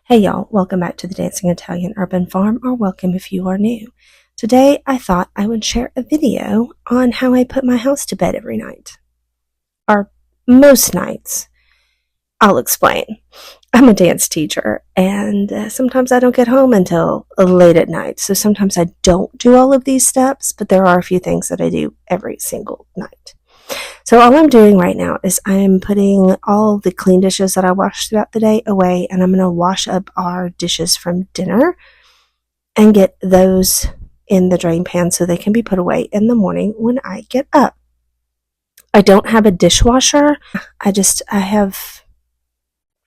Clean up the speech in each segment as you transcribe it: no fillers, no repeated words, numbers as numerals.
Hey y'all, welcome back to the Dancing Italian Urban Farm, or welcome if you are new. Today I thought I would share a video on how I put my house to bed every night. Or most nights. I'll explain. I'm a dance teacher, and sometimes I don't get home until late at night, so sometimes I don't do all of these steps, but there are a few things that I do every single night. So all I'm doing right now is I'm putting all the clean dishes that I washed throughout the day away, and I'm going to wash up our dishes from dinner and get those in the drain pan so they can be put away in the morning when I get up. I don't have a dishwasher. I have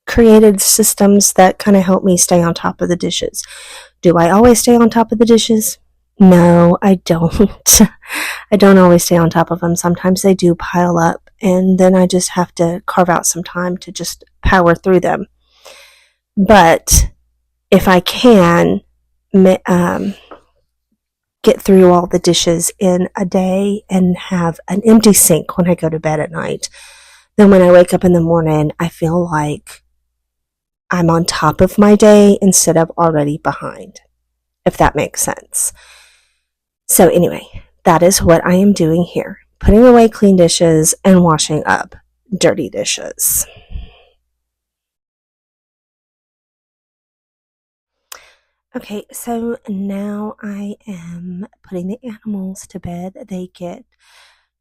created systems that kind of help me stay on top of the dishes. Do I always stay on top of the dishes? No, I don't. I don't always stay on top of them. Sometimes they do pile up, and then I just have to carve out some time to just power through them. But if I can get through all the dishes in a day and have an empty sink when I go to bed at night, then when I wake up in the morning, I feel like I'm on top of my day instead of already behind, if that makes sense. So anyway, that is what I am doing here. Putting away clean dishes and washing up dirty dishes. Okay, so now I am putting the animals to bed. They get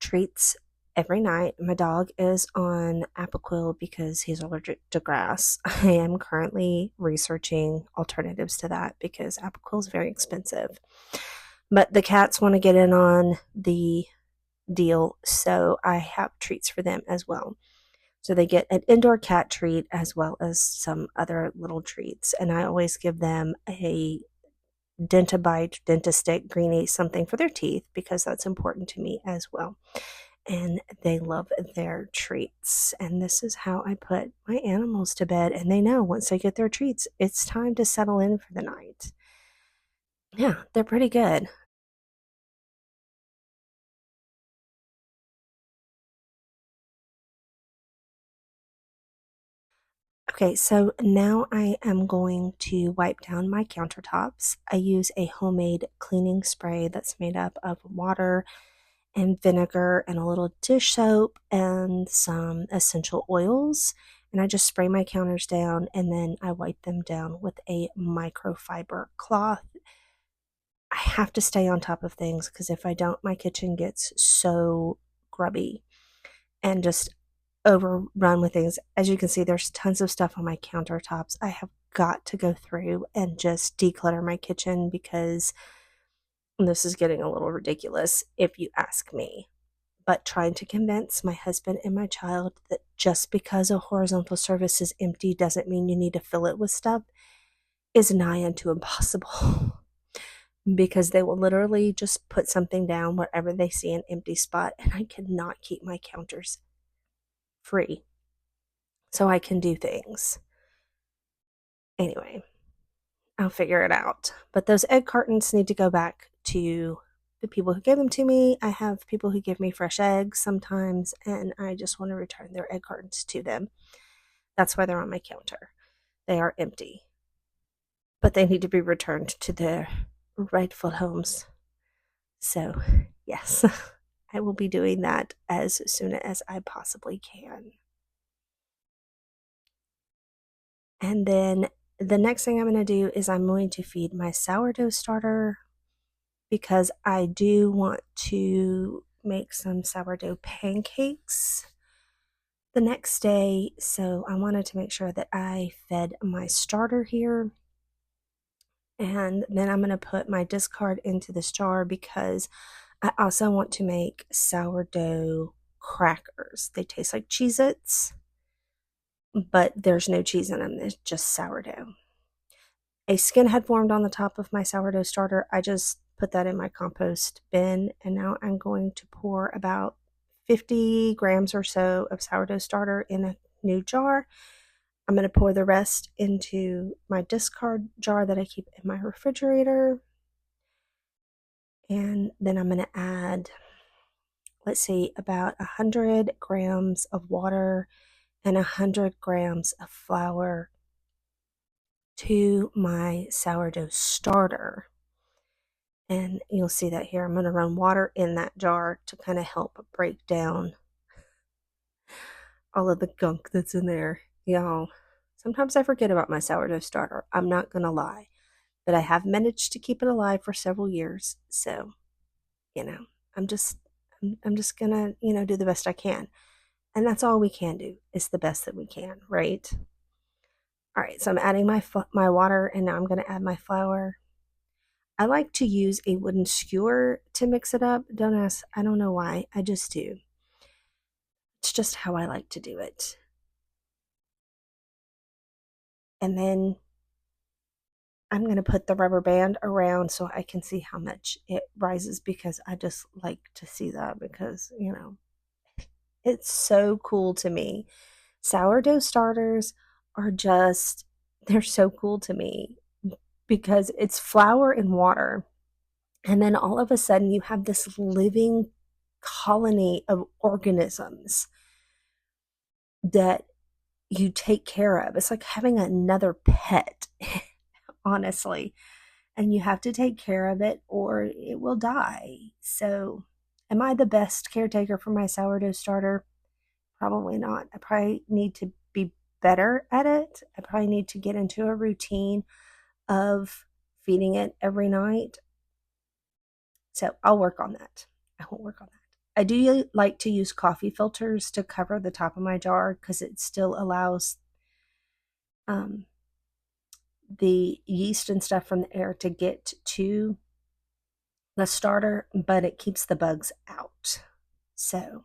treats every night. My dog is on Apoquil because he's allergic to grass. I am currently researching alternatives to that because Apoquil is very expensive. But the cats want to get in on the deal, so I have treats for them as well. So they get an indoor cat treat as well as some other little treats, and I always give them a Dentabite, Dentistick, Greenie, something for their teeth because that's important to me as well. And they love their treats. And this is how I put my animals to bed. And they know once they get their treats, it's time to settle in for the night. Yeah, they're pretty good. Okay, so now I am going to wipe down my countertops. I use a homemade cleaning spray that's made up of water and vinegar and a little dish soap and some essential oils. And I just spray my counters down and then I wipe them down with a microfiber cloth. I have to stay on top of things because if I don't, my kitchen gets so grubby and just overrun with things. As you can see, there's tons of stuff on my countertops. I have got to go through and just declutter my kitchen because this is getting a little ridiculous if you ask me. But trying to convince my husband and my child that just because a horizontal surface is empty doesn't mean you need to fill it with stuff is nigh unto impossible. Because they will literally just put something down wherever they see an empty spot, and I cannot keep my counters free so I can do things. Anyway, I'll figure it out. But those egg cartons need to go back to the people who gave them to me. I have people who give me fresh eggs sometimes, and I just want to return their egg cartons to them. That's why they're on my counter. They are empty, but they need to be returned to their rightful homes. So, yes, I will be doing that as soon as I possibly can. And then the next thing I'm going to do is I'm going to feed my sourdough starter because I do want to make some sourdough pancakes the next day. So I wanted to make sure that I fed my starter here. And then I'm going to put my discard into this jar because I also want to make sourdough crackers. They taste like Cheez-Its, but there's no cheese in them. It's just sourdough. A skin had formed on the top of my sourdough starter. I just put that in my compost bin, and now I'm going to pour about 50 grams or so of sourdough starter in a new jar. I'm going to pour the rest into my discard jar that I keep in my refrigerator. And then I'm going to add, let's see, about 100 grams of water and 100 grams of flour to my sourdough starter. And you'll see that here. I'm going to run water in that jar to kind of help break down all of the gunk that's in there. Y'all, sometimes I forget about my sourdough starter. I'm not going to lie. But I have managed to keep it alive for several years. So, you know, I'm just I'm just going to, do the best I can. And that's all we can do is the best that we can, right? All right, so I'm adding my water and now I'm going to add my flour. I like to use a wooden skewer to mix it up. Don't ask, I don't know why. I just do. It's just how I like to do it. And then I'm going to put the rubber band around so I can see how much it rises because I just like to see that because, it's so cool to me. Sourdough starters are just, they're so cool to me because it's flour and water. And then all of a sudden you have this living colony of organisms that you take care of. It's like having another pet, honestly. And you have to take care of it or it will die. So, am I the best caretaker for my sourdough starter? Probably not. I probably need to be better at it. I probably need to get into a routine of feeding it every night. So, I'll work on that. I will work on that. I do like to use coffee filters to cover the top of my jar because it still allows um, the yeast and stuff from the air to get to the starter, but it keeps the bugs out. So,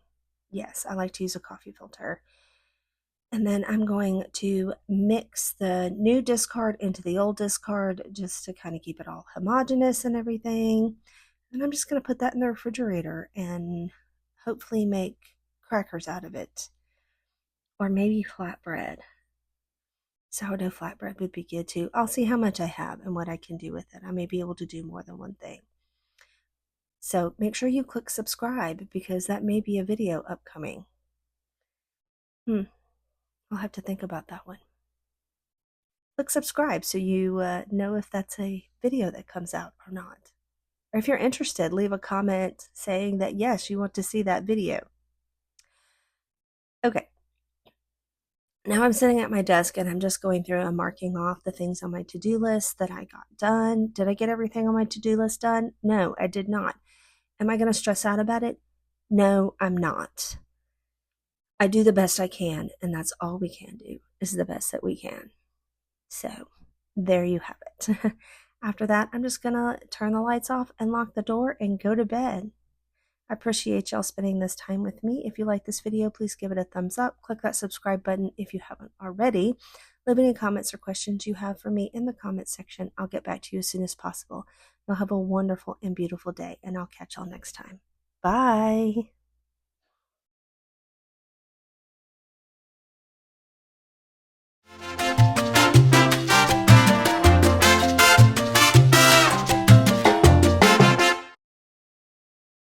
yes, I like to use a coffee filter. And then I'm going to mix the new discard into the old discard just to kind of keep it all homogeneous and everything. And I'm just going to put that in the refrigerator and hopefully make crackers out of it. Or maybe flatbread. Sourdough flatbread would be good too. I'll see how much I have and what I can do with it. I may be able to do more than one thing. So make sure you click subscribe because that may be a video upcoming. I'll have to think about that one. Click subscribe so you know if that's a video that comes out or not. Or if you're interested, leave a comment saying that yes, you want to see that video. Okay. Now I'm sitting at my desk and I'm just going through and marking off the things on my to-do list that I got done. Did I get everything on my to-do list done? No, I did not. Am I going to stress out about it? No, I'm not. I do the best I can, and that's all we can do is the best that we can. So there you have it. After that, I'm just going to turn the lights off and lock the door and go to bed. I appreciate y'all spending this time with me. If you like this video, please give it a thumbs up. Click that subscribe button if you haven't already. Leave any comments or questions you have for me in the comments section. I'll get back to you as soon as possible. Y'all have a wonderful and beautiful day, and I'll catch y'all next time. Bye.